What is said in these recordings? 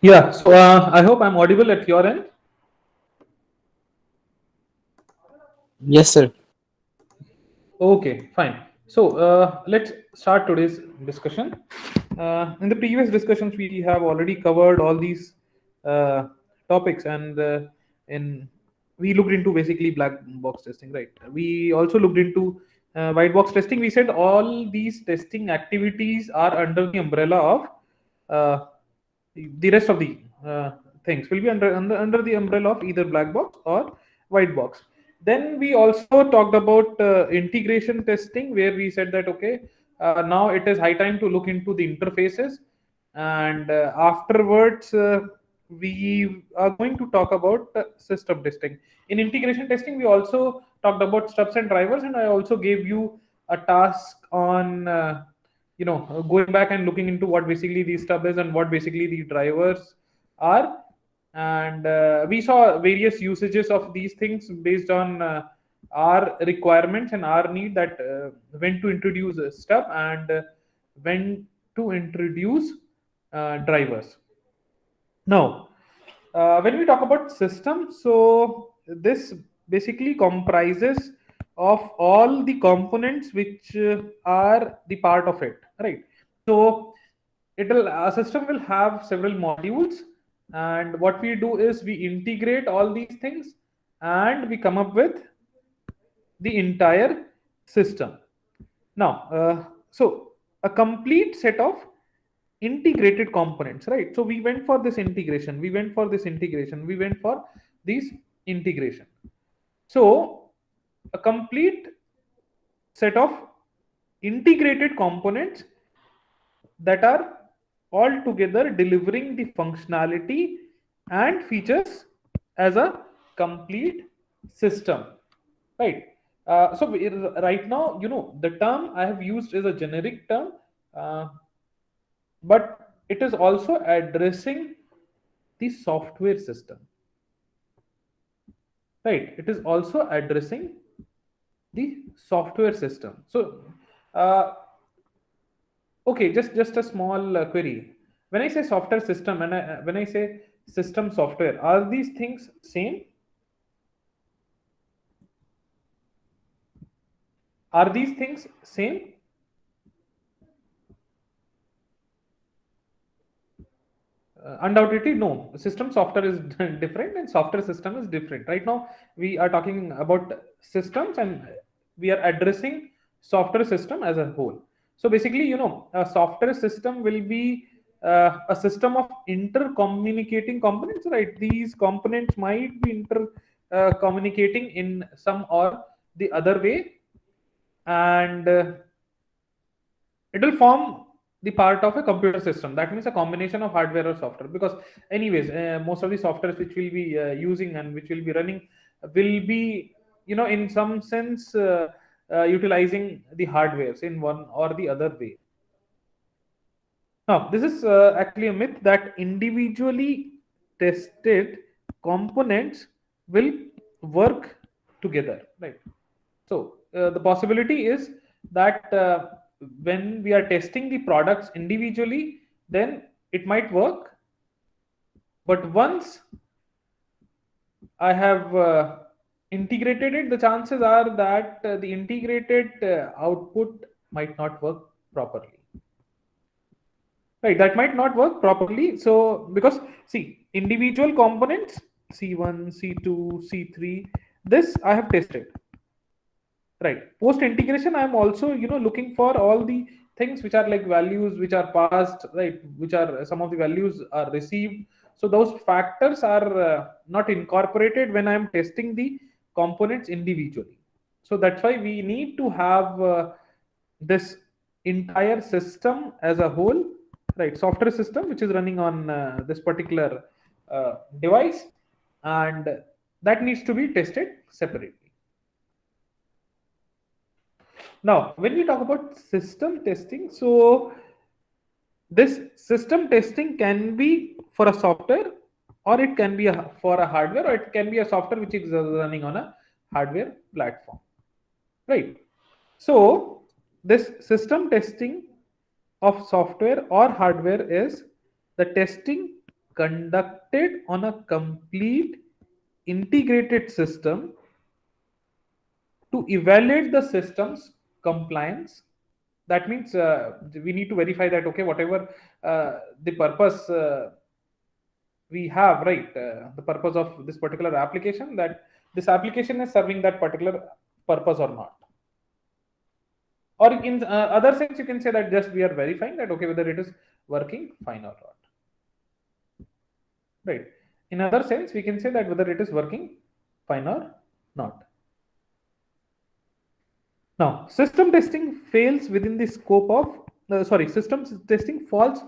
Yeah, so I hope I'm audible at your end. Yes, sir. Okay, fine. So let's start today's discussion. In the previous discussions, we have already covered all these uh, topics, and in we looked into basically black box testing, right? We also looked into white box testing. We said all these testing activities are under the umbrella of uh, the rest of the things will be under the umbrella of either black box or white box. Then we also talked about integration testing, where we said that okay, now it is high time to look into the interfaces, and afterwards we are going to talk about system testing. In integration testing, we also talked about stubs and drivers, and I also gave you a task on going back and looking into what basically the stub is and what basically the drivers are. And we saw various usages of these things based on our requirements and our need, that when to introduce a stub and when to introduce drivers. Now, when we talk about system, so this basically comprises of all the components which are the part of it, right? So it'll a system will have several modules, and what we do is we integrate all these things and we come up with the entire system. Now, so a complete set of integrated components, right? So we went for this integration, we went for this integration, we went for these integration. So a complete set of integrated components that are all together delivering the functionality and features as a complete system, right? Right now, the term I have used is a generic term, uh, but it is also addressing the software system, right? It is also addressing the software system. So uh, okay, just a small query. When I say software system and when I say system software, are these things same? Are these things same? Undoubtedly, no. System software is different and software system is different. Right now, we are talking about systems, and we are addressing software system as a whole. So basically, a software system will be a system of inter-communicating components, right? These components might be communicating in some or the other way, and it will form the part of a computer system. That means a combination of hardware or software, because anyways, most of the softwares which we'll be using and which will be running will be, in some sense, utilizing the hardwares in one or the other way. Now, this is actually a myth that individually tested components will work together, right? So, the possibility is that when we are testing the products individually, then it might work. But once I have integrated it, the chances are that the integrated output might not work properly. Right, that might not work properly. So, because see, individual components C1, C2, C3, this I have tested. Right. Post integration, I am also looking for all the things which are like values which are passed, right? Which are some of the values are received. So those factors are not incorporated when I am testing the components individually. So that's why we need to have this entire system as a whole, right? Software system which is running on this particular device, and that needs to be tested separately. Now, when we talk about system testing, so this system testing can be for a software, or it can be for a hardware, or it can be a software which is running on a hardware platform. right? So this system testing of software or hardware is the testing conducted on a complete integrated system to evaluate the system's compliance. That means we need to verify that, okay, whatever the purpose we have, right, the purpose of this particular application, that this application is serving that particular purpose or not. Or in other sense, you can say that just we are verifying that, okay, whether it is working fine or not, right? In other sense, we can say that whether it is working fine or not. Now, system testing fails within the scope of, system testing falls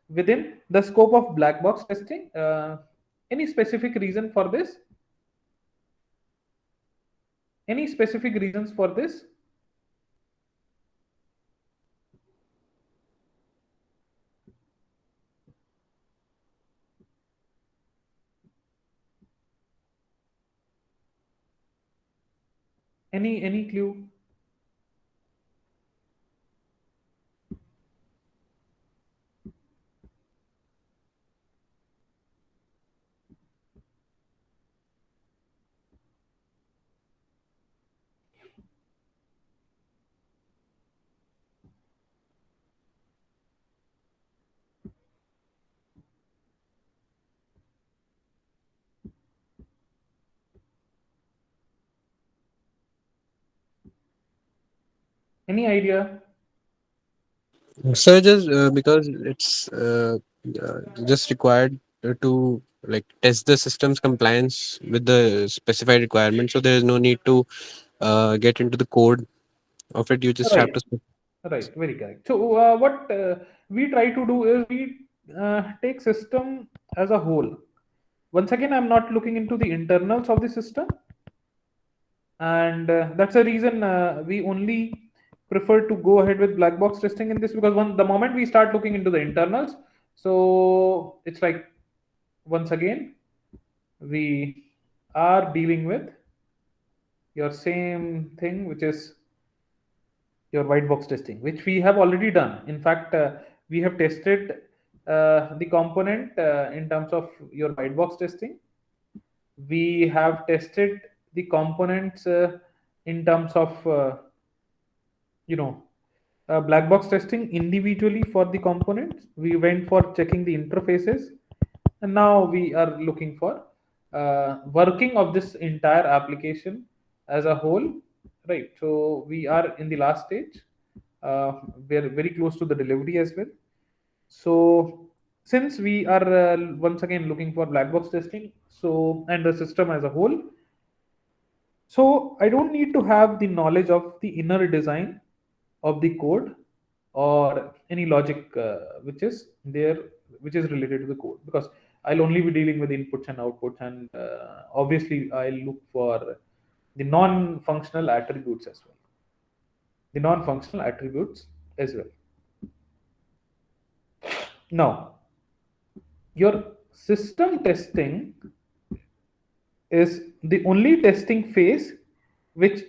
within the scope of black box testing. Any specific reason for this? Any specific reasons for this? Any clue? Any idea? So just because it's just required to like test the system's compliance with the specified requirement. So there is no need to get into the code of it. You just have Right. to. Right, very correct. So, what we try to do is we take system as a whole. Once again, I'm not looking into the internals of the system, and that's the reason we only prefer to go ahead with black box testing in this, because the moment we start looking into the internals, so it's like, once again, we are dealing with your same thing, which is your white box testing, which we have already done. In fact, we have tested the component in terms of your white box testing. We have tested the components in terms of black box testing individually for the components. We went for checking the interfaces, and now we are looking for working of this entire application as a whole, right? So we are in the last stage. We are very close to the delivery as well. So since we are once again looking for black box testing, so and the system as a whole, so I don't need to have the knowledge of the inner design of the code or any logic which is there, which is related to the code, because I'll only be dealing with inputs and outputs, and obviously I'll look for the non-functional attributes as well. The non-functional attributes as well. Now, your system testing is the only testing phase which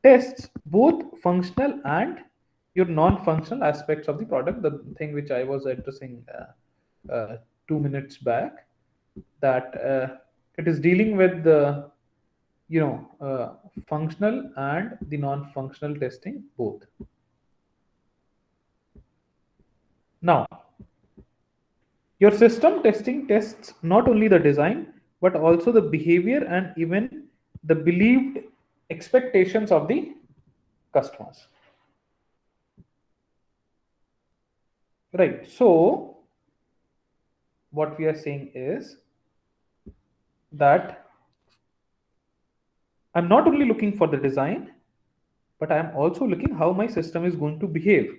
tests both functional and your non-functional aspects of the product, the thing which I was addressing 2 minutes back, that it is dealing with the functional and the non-functional testing both. Now, your system testing tests not only the design but also the behavior and even the believed expectations of the customers. Right. So, what we are saying is that I'm not only looking for the design, but I'm also looking how my system is going to behave,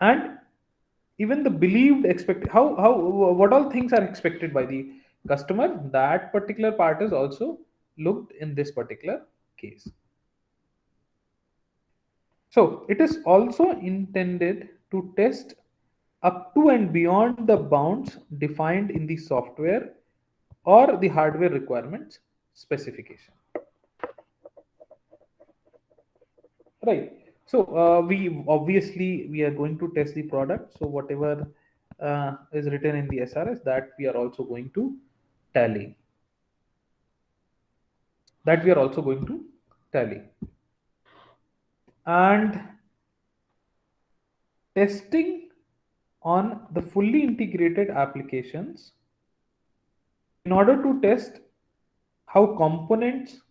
and even the believed expect how what all things are expected by the customer. That particular part is also looked in this particular case. So it is also intended to test up to and beyond the bounds defined in the software or the hardware requirements specification. Right. So we obviously we are going to test the product. So whatever is written in the SRS, that we are also going to tally. That we are also going to tally. And testing on the fully integrated applications, in order to test how components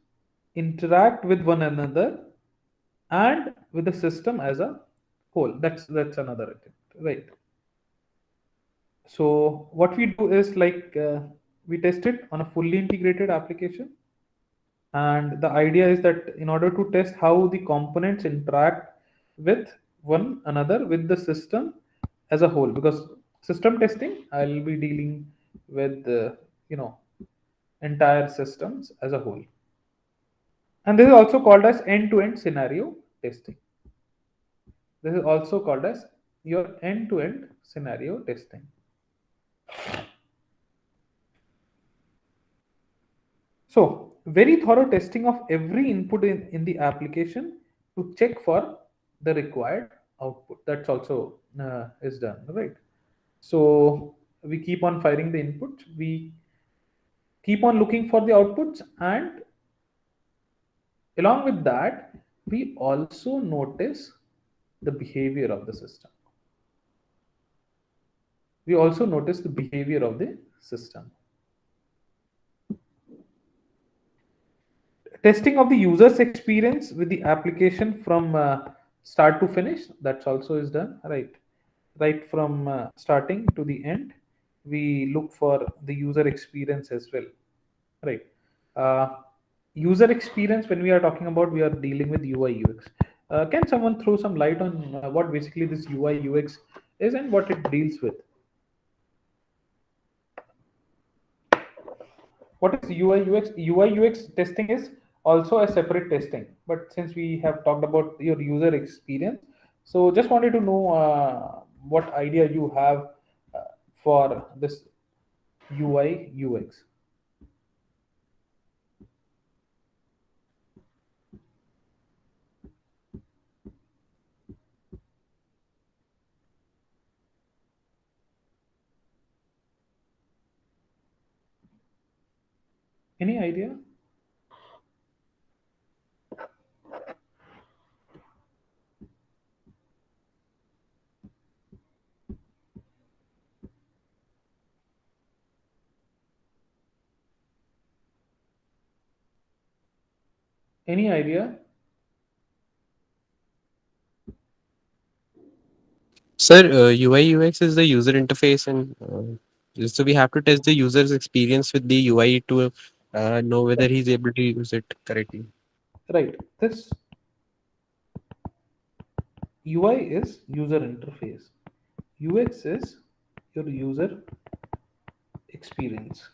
interact with one another and with the system as a whole. That's another attempt, right? So what we do is like we test it on a fully integrated application, and the idea is that in order to test how the components interact with one another with the system as a whole, because system testing I'll be dealing with you know entire systems as a whole, and this is also called as end-to-end scenario testing. This is also called as your end-to-end scenario testing. So, very thorough testing of every input in the application to check for the required output. That's also is done, right? So, we keep on firing the inputs, we keep on looking for the outputs, and along with that, we also notice the behavior of the system. We also notice the behavior of the system. Testing of the user's experience with the application from start to finish, that's also is done, right from starting to the end. We look for the user experience as well, right? uh, User experience, when we are talking about, we are dealing with UI UX. Can someone throw some light on what basically this UI UX is and what it deals with? What is UI UX testing is also a separate testing, but since we have talked about your user experience, so just wanted to know what idea you have for this UI UX. Any idea? Any idea? Sir, UI UX is the user interface, and so we have to test the user's experience with the UI to know whether he's able to use it correctly. Right. This UI is user interface. UX is your user experience.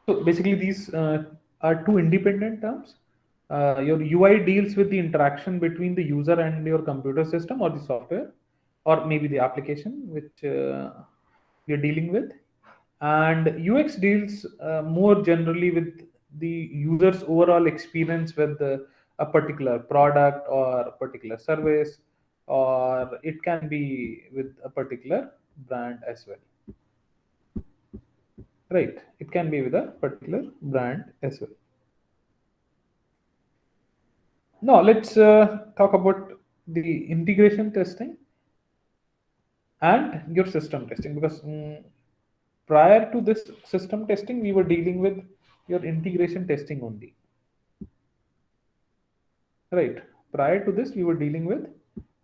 So basically, these are two independent terms. Your UI deals with the interaction between the user and your computer system or the software, or maybe the application which you're dealing with. And UX deals more generally with the user's overall experience with a particular product or a particular service, or it can be with a particular brand as well. Right, it can be with a particular brand as well. Now let's talk about the integration testing and your system testing, because prior to this system testing we were dealing with your integration testing only, right? Prior to this we were dealing with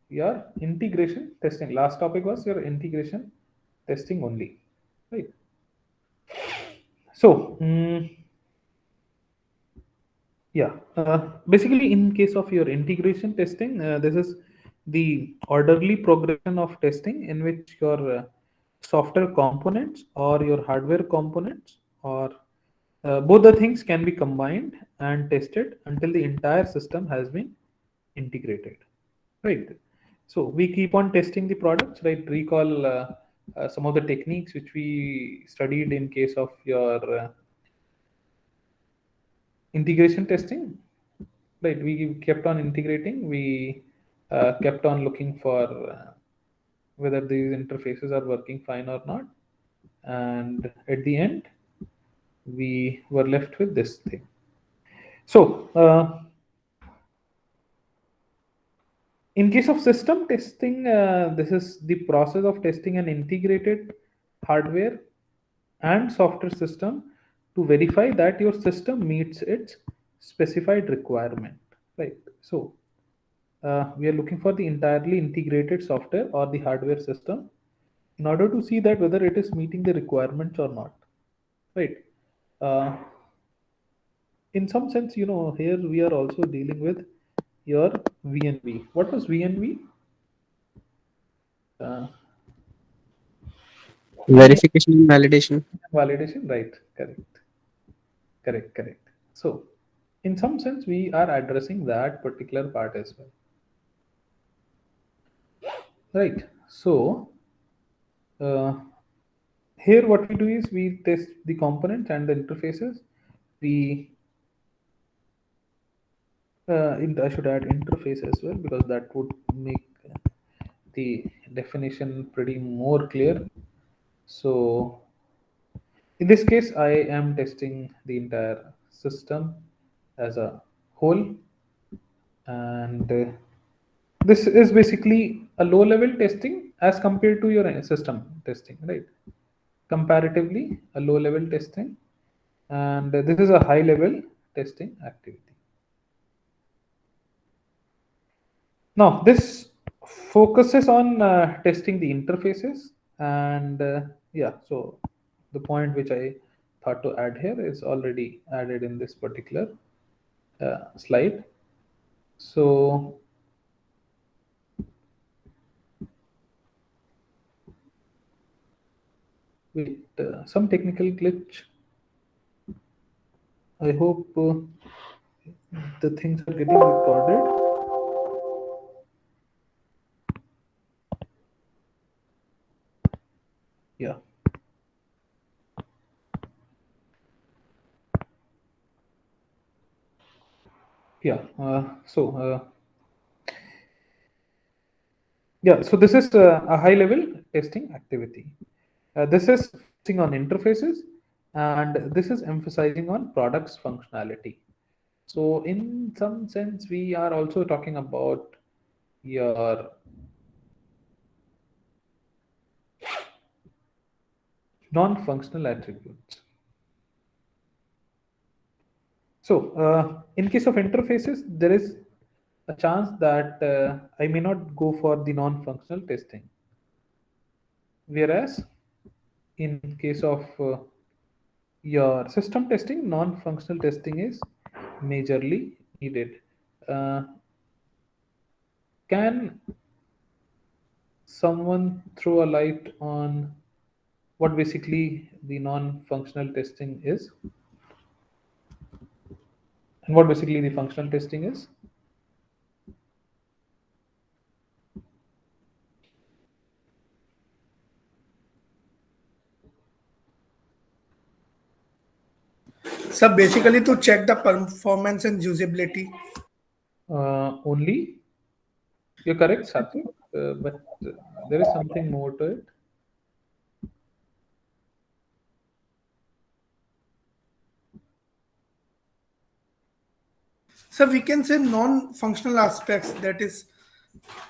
your integration testing. Last topic was your integration testing only, right? So yeah, basically, in case of your integration testing, this is the orderly progression of testing in which your software components or your hardware components or both the things can be combined and tested until the entire system has been integrated, right? So we keep on testing the products, right? Recall some of the techniques which we studied in case of your integration testing. right? We kept on integrating. We kept on looking for whether these interfaces are working fine or not, and at the end, we were left with this thing. So, in case of system testing, this is the process of testing an integrated hardware and software system to verify that your system meets its specified requirement. Right. So, we are looking for the entirely integrated software or the hardware system in order to see that whether it is meeting the requirements or not. Right. Uh, in some sense, here we are also dealing with your VNV. What was VNV? Uh, any Verification and validation. validation, right? Correct, correct, correct. So, in some sense, we are addressing that particular part as well, right? So, uh, here what we do is we test the components and the interfaces. We, I should add interface as well because that would make the definition pretty more clear. So, in this case, I am testing the entire system as a whole, and this is basically a low level testing as compared to your system testing, right? Comparatively, a low level testing, and this is a high level testing activity. Now, this focuses on testing the interfaces, and yeah, so the point which I thought to add here is already added in this particular slide. So, with some technical glitch, I hope the things are getting recorded. Yeah, yeah. So this is a high level testing activity. This is focusing on interfaces, and this is emphasizing on products functionality. So in some sense, we are also talking about your non-functional attributes. So in case of interfaces, there is a chance that I may not go for the non-functional testing. Whereas in case of your system testing, non-functional testing is majorly needed. Uh, can someone throw a light on what basically the non-functional testing is and what basically the functional testing is? So basically to check the performance and usability. Only you're correct, Satvik, but there is something more to it. So we can say non-functional aspects, that is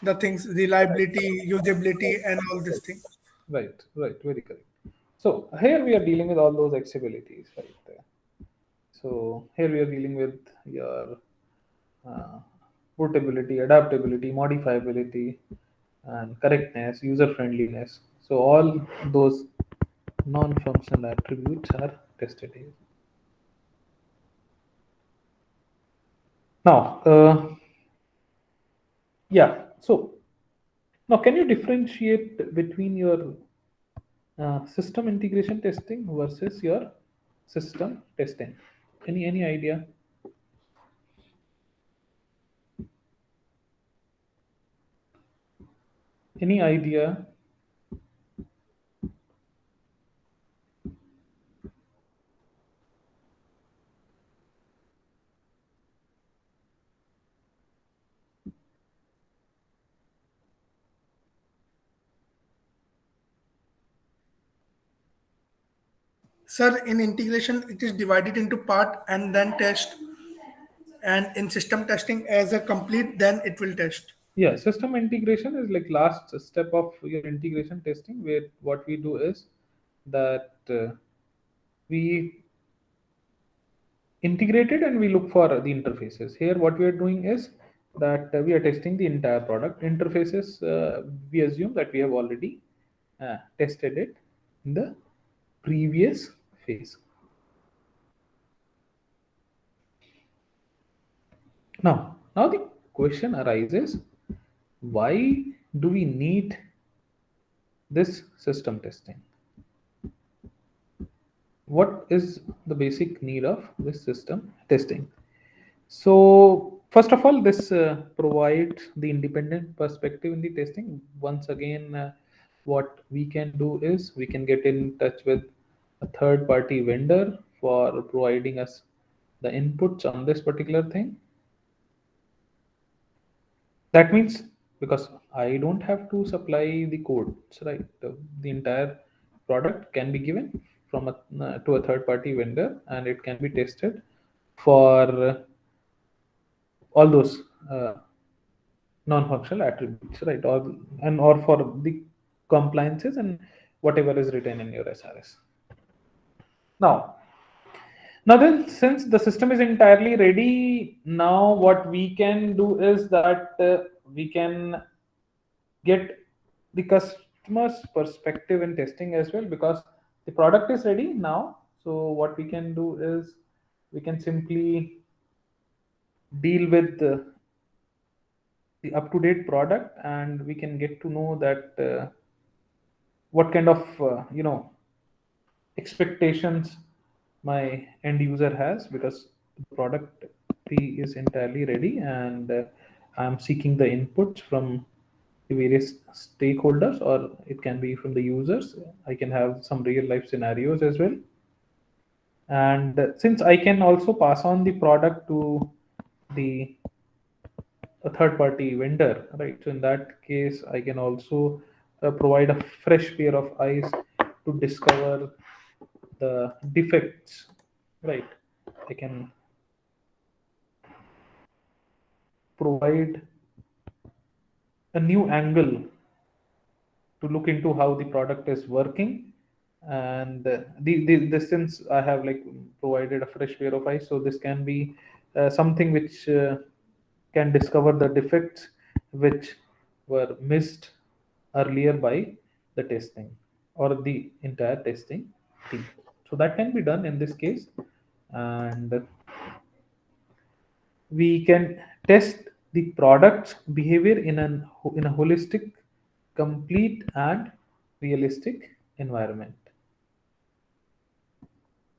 the things, reliability, usability, and all these things. Right, right, very correct. So here we are dealing with all those accessibilities, right there. So here we are dealing with your uh, portability, adaptability, modifiability, and correctness, user friendliness. So all those non-functional attributes are tested here. Now, yeah. So now, can you differentiate between your system integration testing versus your system testing? Any idea? Any idea? Sir, in integration, it is divided into part and then test. And in system testing, as a complete, then it will test. Yeah, system integration is like last step of your integration testing, where what we do is that we integrate it and we look for the interfaces. Here what we are doing is that we are testing the entire product. Interfaces, we assume that we have already tested it in the previous phase. Now the question arises, why do we need this system testing? What is the basic need of this system testing? So first of all, this provides the independent perspective in the testing. Once again, what we can do is we can get in touch with a third party vendor for providing us the inputs on this particular thing. That means, because I don't have to supply the codes, right? The entire product can be given from to a third party vendor, and it can be tested for all those non-functional attributes, right? Or for the compliances and whatever is written in your SRS. Now, now then, since the system is entirely ready, now what we can do is that we can get the customer's perspective in testing as well, because the product is ready now. So what we can do is we can simply deal with the up-to-date product, and we can get to know that what kind of expectations my end user has, because the product P is entirely ready, and I'm seeking the inputs from the various stakeholders, or it can be from the users. I can have some real life scenarios as well, and since I can also pass on the product to the a third party vendor, right? So in that case, I can also provide a fresh pair of eyes to discover the defects, right? I can provide a new angle to look into how the product is working, and the since I have like provided a fresh pair of eyes, so this can be something which can discover the defects which were missed earlier by the testing or the entire testing team. So that can be done in this case, and we can test the product's behavior in a holistic, complete, and realistic environment.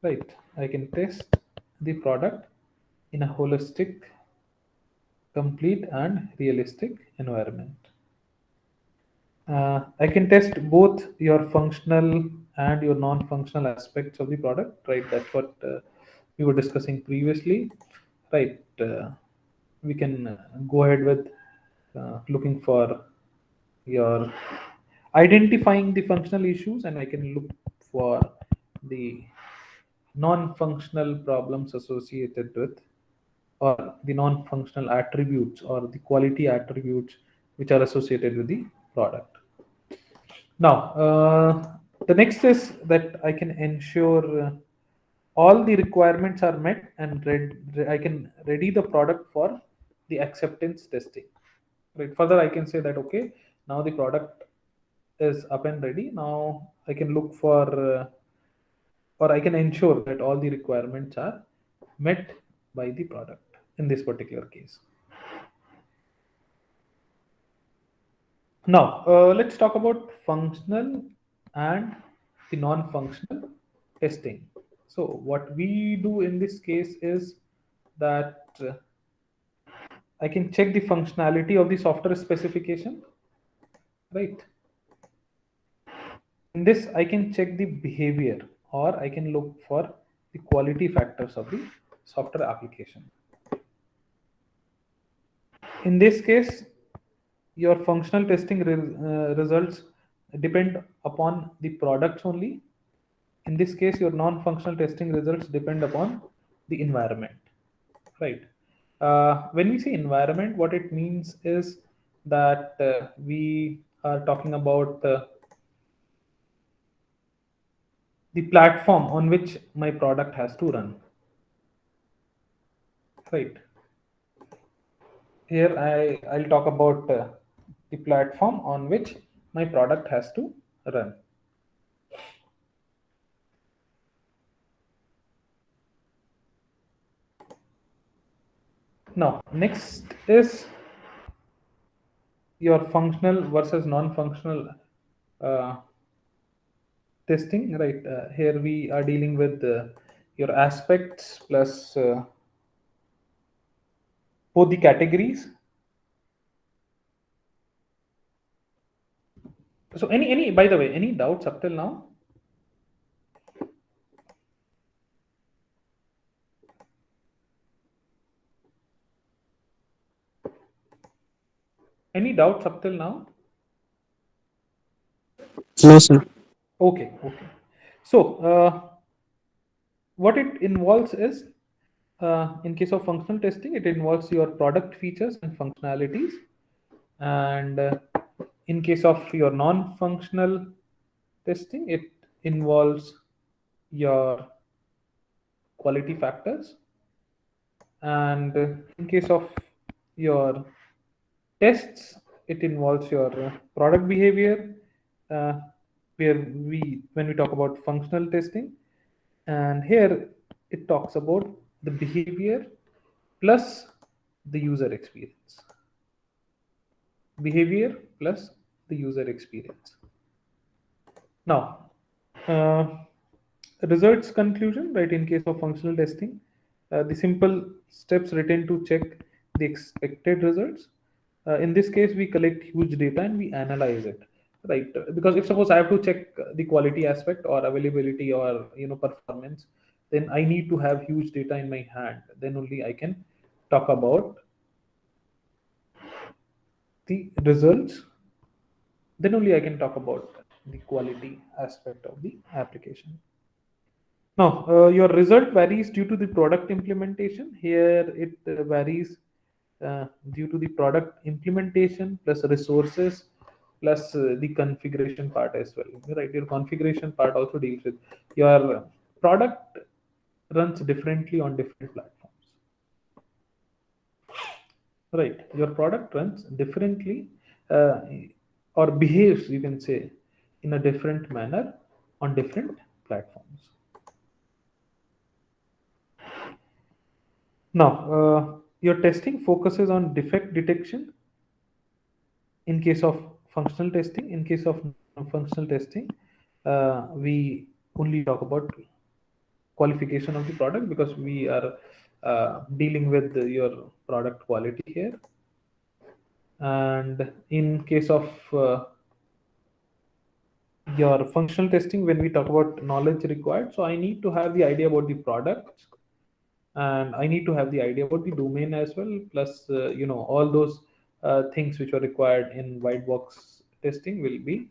Right? I can test the product in a holistic, complete, and realistic environment. I can test both your functional and your non-functional aspects of the product, right? That's what we were discussing previously, right? We can go ahead with looking for your identifying the functional issues, and I can look for the non-functional problems associated with, or the non-functional attributes or the quality attributes which are associated with the product. Now, the next is that I can ensure all the requirements are met, and I can ready the product for the acceptance testing. Right. Further, I can say that okay, now the product is up and ready. Now I can look for, or I can ensure that all the requirements are met by the product in this particular case. Now, let's talk about functional and the non-functional testing. So, what we do in this case is that I can check the functionality of the software specification, right? In this, I can check the behavior, or I can look for the quality factors of the software application. In this case, your functional testing results depend upon the products only, In this case, your non-functional testing results depend upon the environment, right? When we say environment, what it means is that we are talking about the platform on which my product has to run, right? Here I'll talk about the platform on which my product has to run. Now, next is your functional versus non-functional uh, testing, right? Here we are dealing with your aspects plus both the categories. So, any by the way, any doubts up till now? Any doubts up till now? No, sir. Okay, okay. So, what it involves is, in case of functional testing, it involves your product features and functionalities, and in case of your non-functional testing, it involves your quality factors, and in case of your tests, it involves your product behavior, uh, where we when we talk about functional testing, and here it talks about the behavior plus the user experience. Behavior plus the user experience. Now, uh, results conclusion, right? In case of functional testing, the simple steps written to check the expected results. In this case, we collect huge data and we analyze it, right? Because if suppose I have to check the quality aspect or availability or performance, then I need to have huge data in my hand. Then only I can talk about the results. Then only I can talk about the quality aspect of the application. Now, your result varies due to the product implementation. Here, it varies due to the product implementation plus resources plus the configuration part as well. Right, your configuration part also deals with your product runs differently on different platforms. Right, your product runs differently uh, or behaves, you can say, in a different manner on different platforms. Now, your testing focuses on defect detection in case of functional testing. In case of functional testing, we only talk about qualification of the product because we are dealing with your product quality here. And in case of your functional testing, when we talk about knowledge required, so I need to have the idea about the product, and I need to have the idea about the domain as well, plus all those things which are required in white box testing will be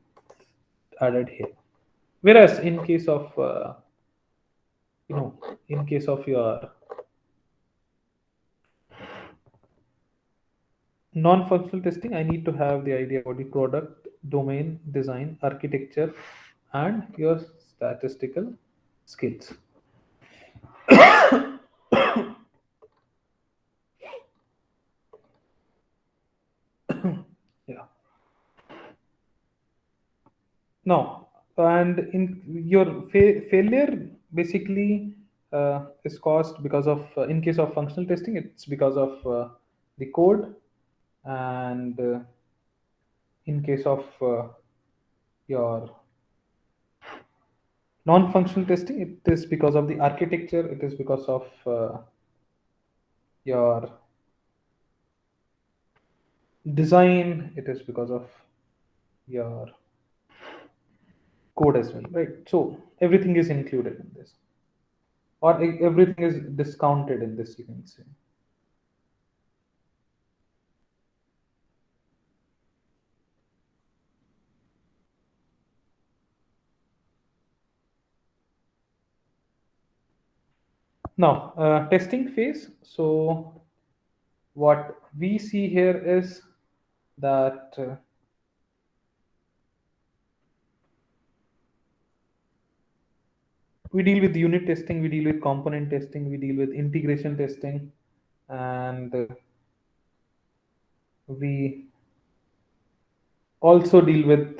added here. Whereas in case of in case of your non-functional testing, I need to have the idea about the product, domain, design, architecture, and your statistical skills. Yeah. No, and in your failure basically is caused because of, in case of functional testing, it's because of the code, and in case of your non-functional testing, it is because of the architecture, it is because of your design, it is because of your code as well, right? So everything is included in this, or everything is discounted in this, you can say. Now, testing phase. So, what we see here is that we deal with unit testing, we deal with component testing, we deal with integration testing, and we also deal with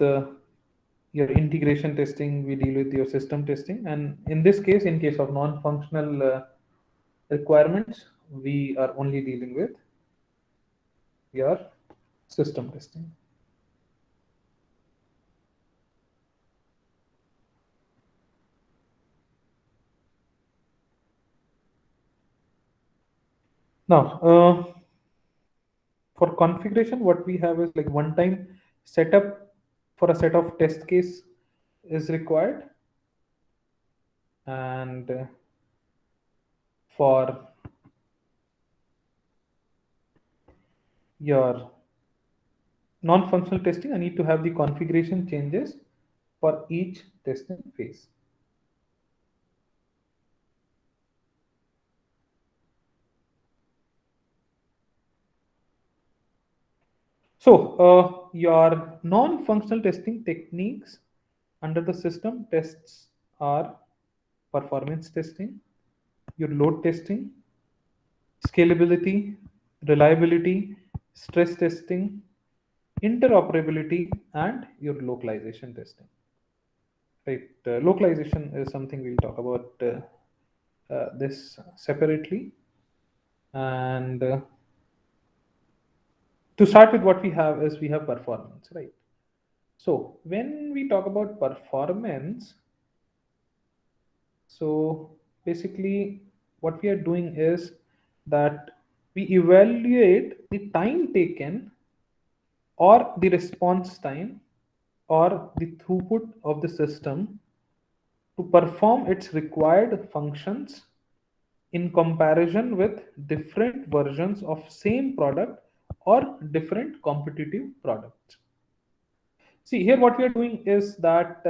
your integration testing, we deal with your system testing, and in this case, in case of non-functional requirements, we are only dealing with your system testing. Now, for configuration, what we have is like one time setup for a set of test case is required, and for your non-functional testing, I need to have the configuration changes for each testing phase. So, your non-functional testing techniques under the system tests are performance testing, your load testing, scalability, reliability, stress testing, interoperability, and your localization testing. Right, localization is something we'll talk about this separately. And to start with, what we have is we have performance, right? So when we talk about performance, so basically what we are doing is that we evaluate the time taken or the response time or the throughput of the system to perform its required functions in comparison with different versions of same product or different competitive products. See here, what we are doing is that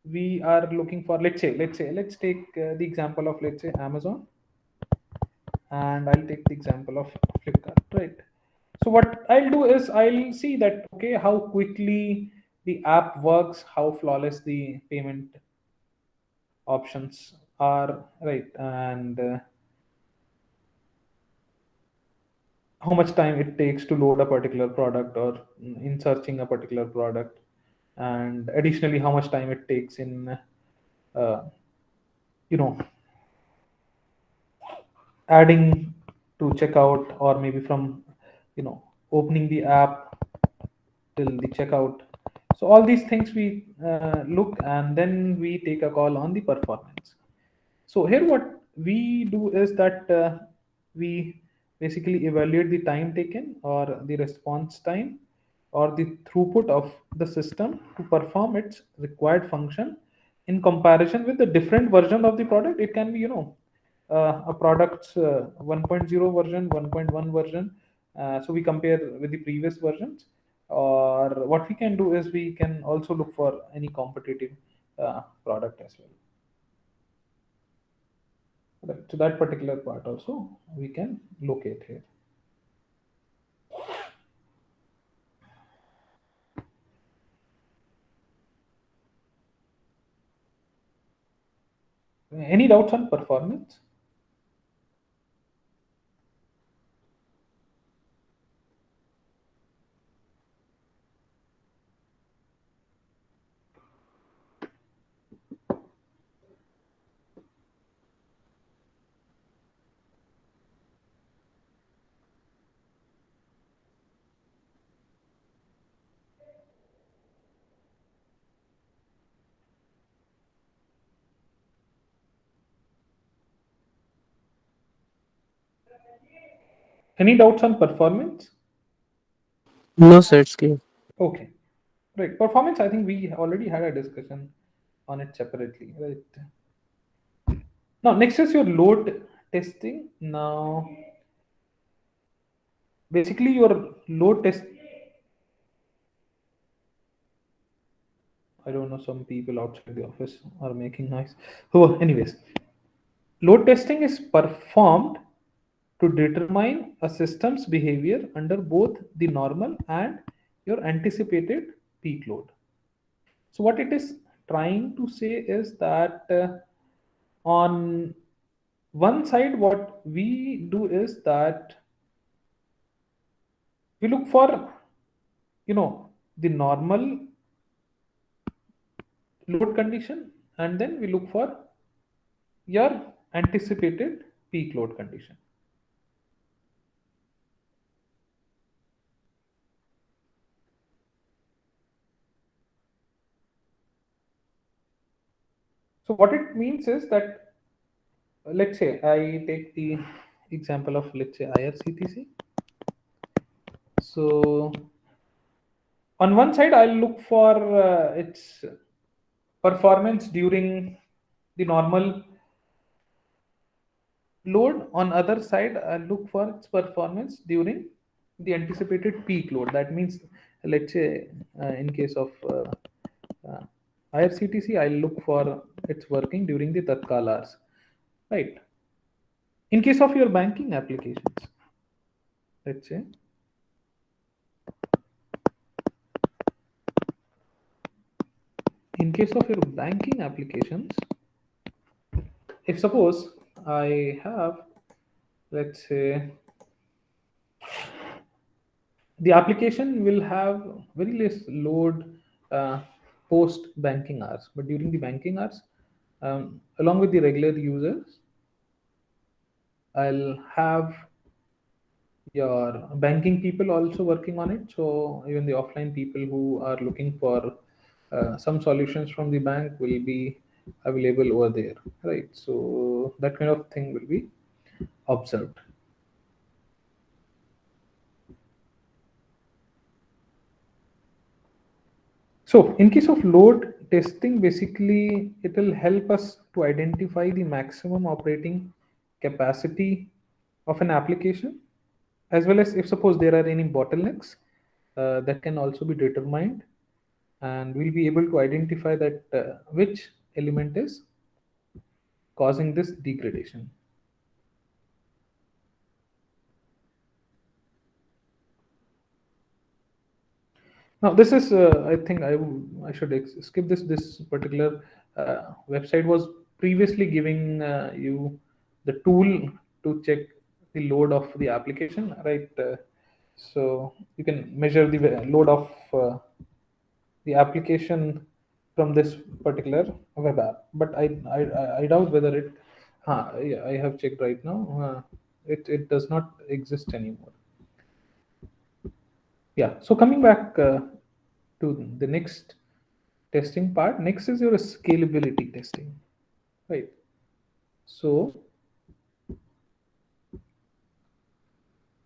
we are looking for, let's take the example of, let's say, Amazon, and I'll take the example of Flipkart, right? So what I'll do is I'll see that, okay, how quickly the app works, how flawless the payment options are, right? And how much time it takes to load a particular product or in searching a particular product, and additionally how much time it takes in uh, you know adding to checkout, or maybe from opening the app till the checkout. So all these things we look, and then we take a call on the performance. So here what we do is that we basically evaluate the time taken or the response time or the throughput of the system to perform its required function in comparison with the different version of the product. It can be a product's 1.0 version, 1.1 version. So we compare with the previous versions, or what we can do is we can also look for any competitive product as well. Right. So that particular part also we can locate here. Any doubts on performance? Any doubts on performance? No, sir, it's clear. Okay. Right. Performance, I think we already had a discussion on it separately. Right. Now, next is your load testing. Now, basically, your load test. I don't know, some people outside the office are making noise. Oh, anyways. Load testing is performed to determine a system's behavior under both the normal and your anticipated peak load. So, what it is trying to say is that on one side, what we do is that we look for, the normal load condition, and then we look for your anticipated peak load condition. So what it means is that, let's say I take the example of, let's say, IRCTC. So on one side, I'll look for its performance during the normal load. On other side, I'll look for its performance during the anticipated peak load. That means, let's say, in case of IRCTC, I'll look for its working during the Tatkal hours, right? In case of your banking applications, let's say, in case of your banking applications, if suppose I have, let's say, the application will have very less load post banking hours, but during the banking hours, along with the regular users, I'll have your banking people also working on it. So even the offline people who are looking for some solutions from the bank will be available over there, right? So that kind of thing will be observed. So in case of load testing, basically it will help us to identify the maximum operating capacity of an application, as well as if suppose there are any bottlenecks that can also be determined, and we'll be able to identify that which element is causing this degradation. Now, this is, I think I should skip this. This particular website was previously giving you the tool to check the load of the application, right? So you can measure the load of the application from this particular web app. But I doubt whether it. Yeah, I have checked right now. It does not exist anymore. Yeah, so coming back to the next testing part, next is your scalability testing, right? So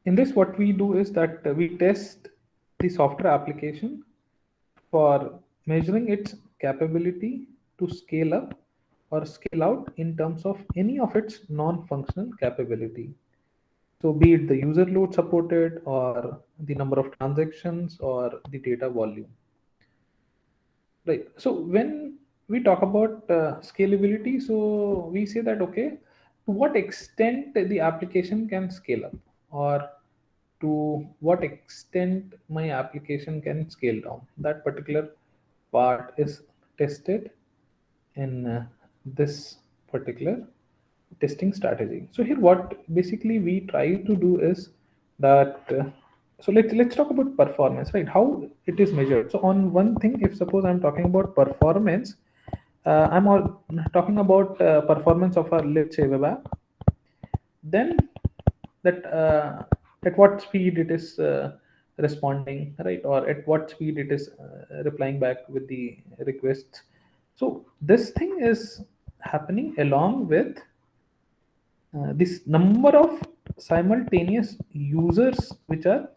in this, what we do is that we test the software application for measuring its capability to scale up or scale out in terms of any of its non-functional capability. So be it the user load supported, or the number of transactions, or the data volume. Right. So when we talk about scalability, so we say that, okay, to what extent the application can scale up, or to what extent my application can scale down. That particular part is tested in this particular testing strategy. So here, what basically we try to do is that. So let's talk about performance, right? How it is measured. So on one thing, if suppose I'm talking about performance, I'm all talking about performance of our, let's say, web app. Then that at what speed it is responding, right? Or at what speed it is replying back with the requests. So this thing is happening along with this number of simultaneous users, which are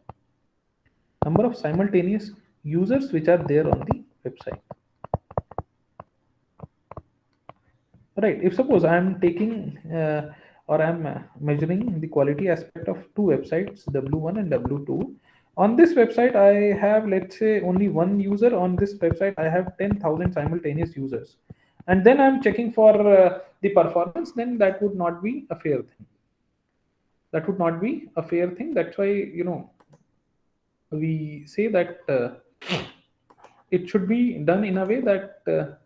there on the website, right? If suppose I'm taking or I'm measuring the quality aspect of two websites, w1 and w2. On this website I have, let's say, only one user. On this website I have 10,000 simultaneous users. and then I'm checking for the performance, then that would not be a fair thing. That would not be a fair thing. That's why, we say that it should be done in a way that the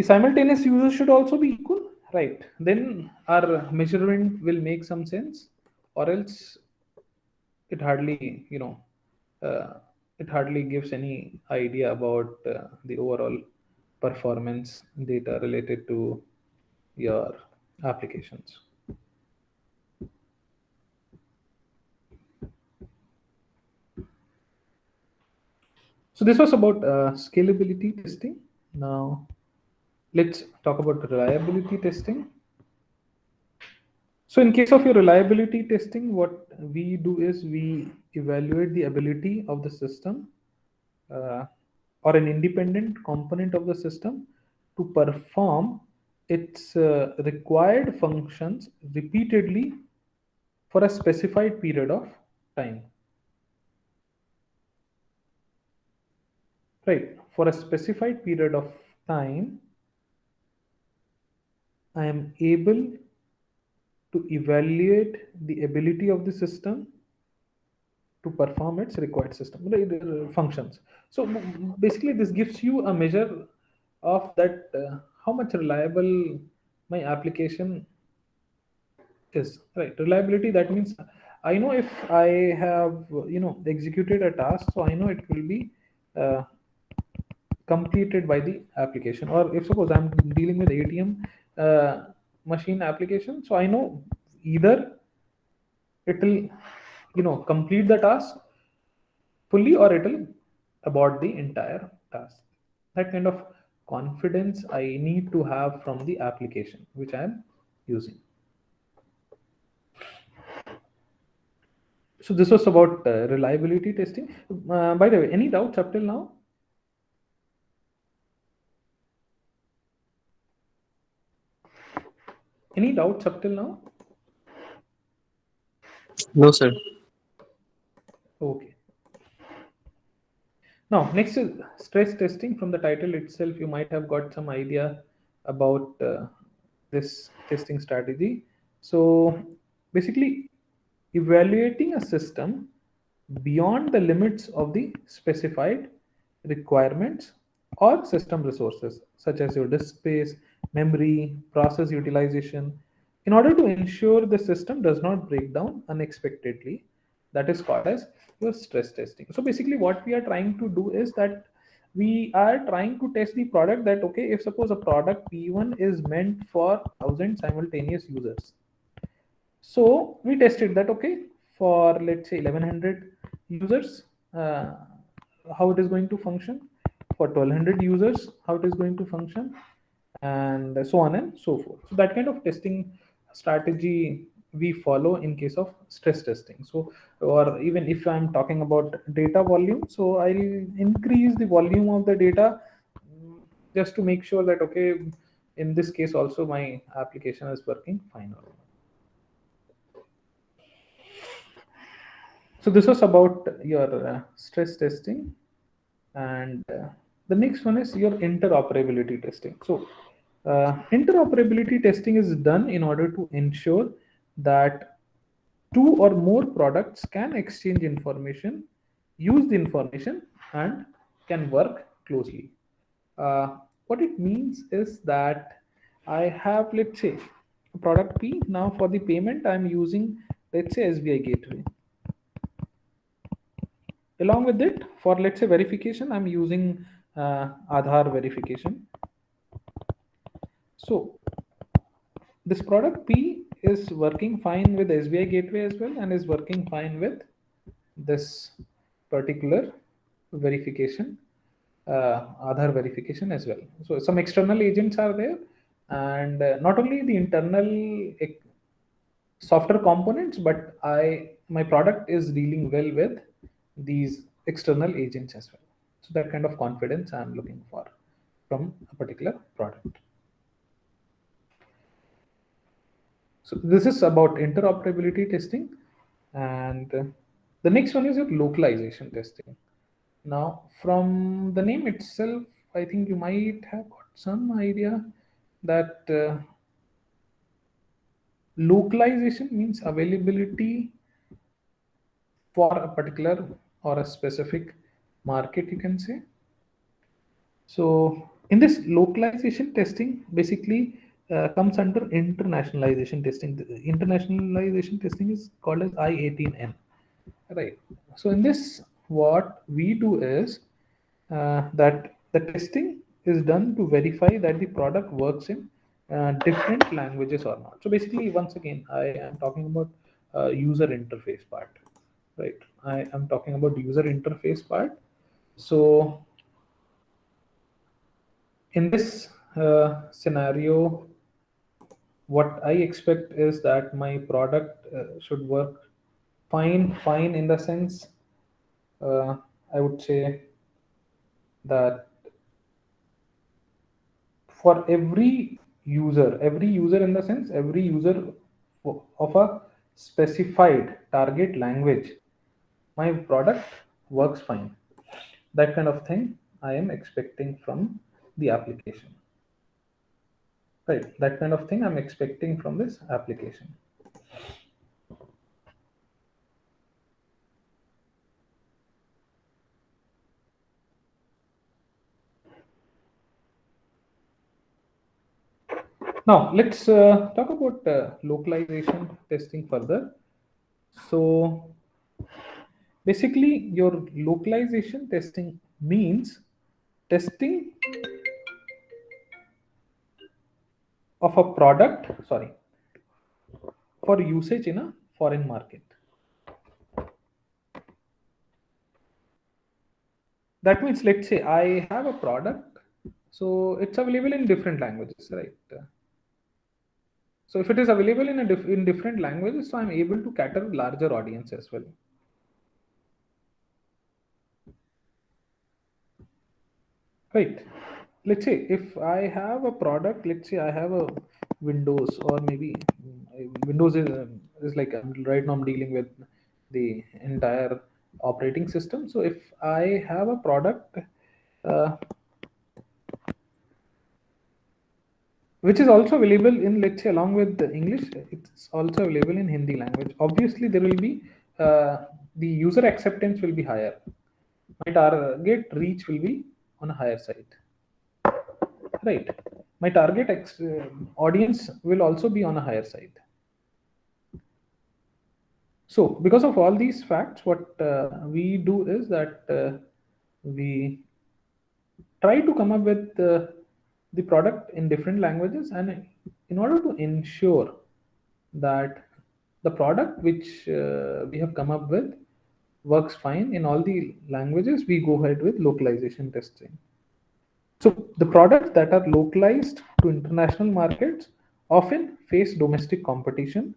simultaneous users should also be equal, right? Then our measurement will make some sense, or else it hardly, uh, it hardly gives any idea about the overall performance data related to your applications. So this was about scalability testing. Now let's talk about reliability testing. So in case of your reliability testing, what we do is we evaluate the ability of the system uh, or an independent component of the system to perform its required functions repeatedly for a specified period of time. Right, for a specified period of time, I am able to evaluate the ability of the system to perform its required system functions. So basically, this gives you a measure of that how much reliable my application is. Right, reliability. That means I know if I have executed a task, so I know it will be uh, completed by the application. Or if suppose I'm dealing with ATM machine application, so I know either it will complete the task fully or it will abort the entire task. That kind of confidence I need to have from the application which I am using. So this was about reliability testing. By the way, any doubts up till now? Any doubts up till now? No, sir. Okay. Now, next is stress testing. From the title itself, you might have got some idea about this testing strategy. So, basically, evaluating a system beyond the limits of the specified requirements or system resources, such as your disk space, memory, process utilization, in order to ensure the system does not break down unexpectedly. That is called as your stress testing. So basically what we are trying to do is that we are trying to test the product, that okay, if suppose a product P1 is meant for 1,000 simultaneous users, so we tested that okay, for let's say 1100 users, uh, how it is going to function, for 1200 users how it is going to function, and so on and so forth. So that kind of testing strategy we follow in case of stress testing. So, or even if I'm talking about data volume, so I'll increase the volume of the data, just to make sure that okay, in this case also my application is working fine or not. So this was about your stress testing, and the next one is your interoperability testing. So interoperability testing is done in order to ensure that two or more products can exchange information, use the information, and can work closely. What it means is that I have, let's say, product P. Now for the payment, I'm using, let's say, SBI Gateway. Along with it, for let's say verification, I'm using Aadhaar verification. So this product P is working fine with SBI Gateway as well, and is working fine with this particular verification, Aadhaar verification as well. So some external agents are there, and not only the internal software components, but my product is dealing well with these external agents as well. So that kind of confidence I'm looking for from a particular product. So this is about interoperability testing, and the next one is your localization testing. Now, from the name itself, I think you might have got some idea that localization means availability for a particular or a specific market, you can say. So in this localization testing basically comes under internationalization testing. The internationalization testing is called as I-18N, right? So in this, what we do is that the testing is done to verify that the product works in different languages or not. So basically, once again, I am talking about user interface part, right? I am talking about user interface part. So in this scenario, what I expect is that my product should work fine in the sense, uh, I would say that for every user in the sense, every user of a specified target language, my product works fine. That kind of thing I am expecting from the application. Right, that kind of thing I'm expecting from this application. Now let's talk about localization testing further. So basically, your localization testing means testing of a product, sorry, for usage in a foreign market. That means, let's say I have a product, so it's available in different languages, right? So if it is available in in different languages, so I'm able to cater larger audience as well. Right. Let's say if I have a product, let's say I have a Windows, or maybe Windows is like right now I'm dealing with the entire operating system. So if I have a product uh, which is also available in, let's say, along with the English, it's also available in Hindi language. Obviously, there will be the user acceptance will be higher. My target reach will be on a higher side, right? My target audience will also be on a higher side. So because of all these facts, what we do is that we try to come up with the product in different languages, and in order to ensure that the product which we have come up with works fine in all the languages, we go ahead with localization testing. So the products that are localized to international markets often face domestic competition,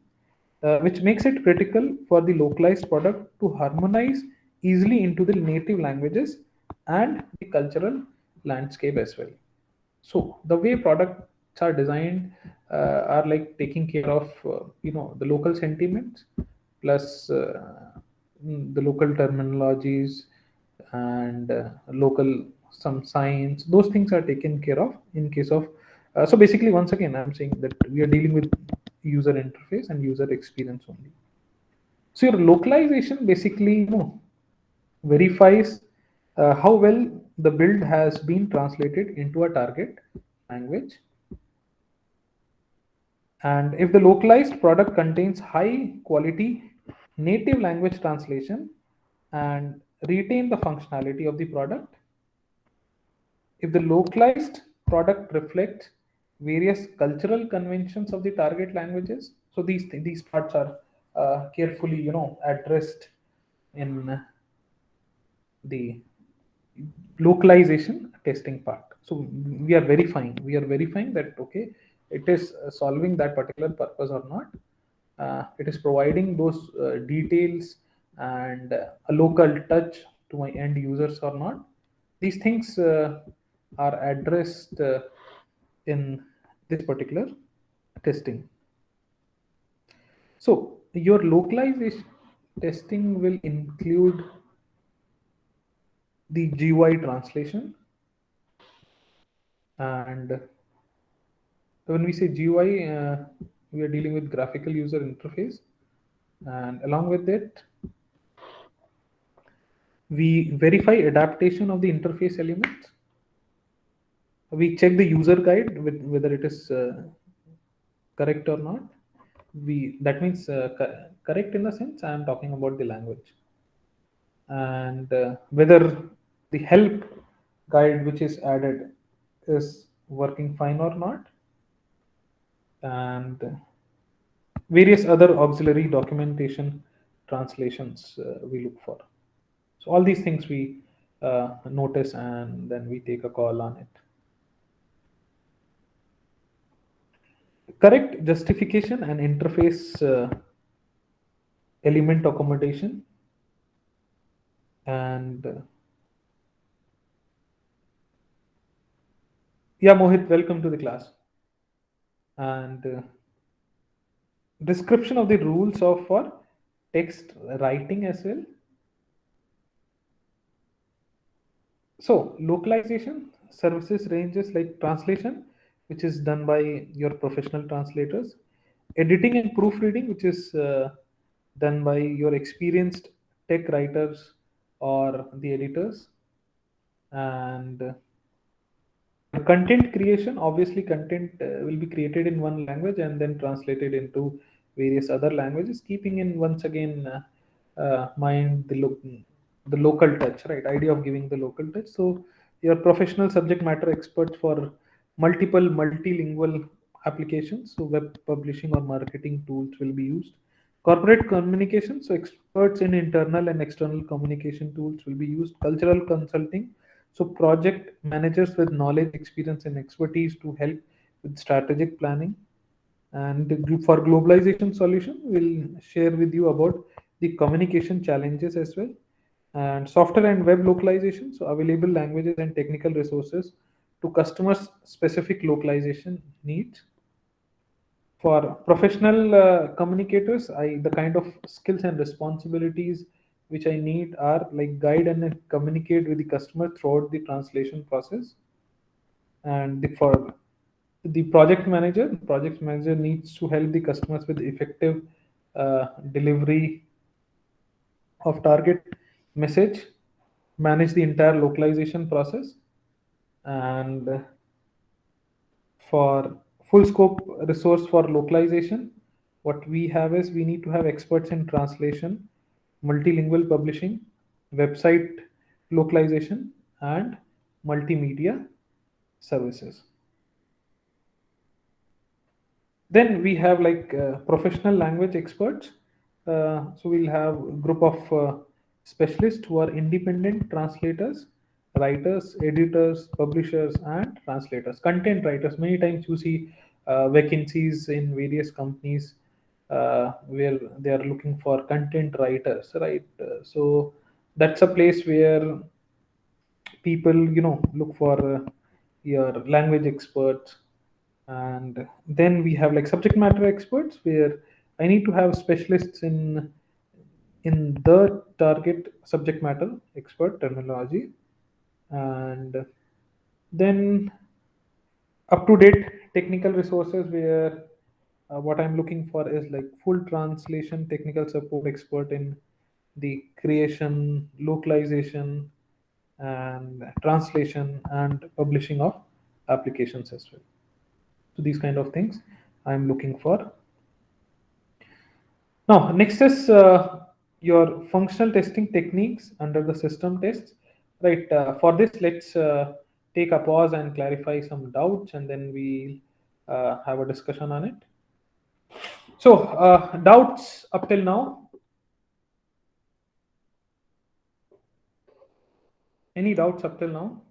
which makes it critical for the localized product to harmonize easily into the native languages and the cultural landscape as well. So the way products are designed are like taking care of the local sentiments, plus the local terminologies, and local some science. Those things are taken care of in case of. So basically, once again, I'm saying that we are dealing with user interface and user experience only. So your localization basically, verifies how well the build has been translated into a target language. And if the localized product contains high quality native language translation and retain the functionality of the product, if the localized product reflects various cultural conventions of the target languages, so these parts are carefully addressed in the localization testing part. So we are verifying that okay, it is solving that particular purpose or not. It is providing those details and a local touch to my end users or not. These things are addressed in this particular testing. So your localization testing will include the GUI translation And when we say GUI, we are dealing with graphical user interface, and along with it, we verify adaptation of the interface elements. We check the user guide with whether it is correct or not. We That means correct in the sense I am talking about the language, and whether the help guide which is added is working fine or not, and various other auxiliary documentation translations we look for. So all these things we notice, and then we take a call on it. Correct justification and interface element accommodation, and yeah, Mohit, welcome to the class. And description of the rules of for text writing as well. So localization services ranges like translation, which is done by your professional translators, editing and proofreading, which is done by your experienced tech writers or the editors, and content creation. Obviously, content will be created in one language and then translated into various other languages, keeping in once again mind the local touch, right? Idea of giving the local touch. So your professional subject matter experts for multiple multilingual applications, so web publishing or marketing tools will be used. Corporate communication, so experts in internal and external communication tools will be used. Cultural consulting, so project managers with knowledge, experience, and expertise to help with strategic planning. And for globalization solution, we'll share with you about the communication challenges as well. And software and web localization, so available languages and technical resources to customers' specific localization needs. For professional communicators, the kind of skills and responsibilities which I need are like guide and communicate with the customer throughout the translation process. And for the project manager needs to help the customers with effective delivery of target message, manage the entire localization process. And for full scope resource for localization, what we have is we need to have experts in translation, multilingual publishing, website localization, and multimedia services. Then we have like professional language experts. So we'll have a group of specialists who are independent translators, writers, editors, publishers, and translators. Content writers. Many times you see vacancies in various companies where they are looking for content writers, right? So that's a place where people look for your language experts. And then we have like subject matter experts, where I need to have specialists in the target subject matter expert terminology. And then up to date technical resources, where what I'm looking for is like full translation technical support expert in the creation, localization, and translation and publishing of applications as well. So these kind of things I'm looking for. Now, next is your functional testing techniques under the system tests. Right. For this, let's take a pause and clarify some doubts, and then we'll have a discussion on it. So, doubts up till now? Any doubts up till now?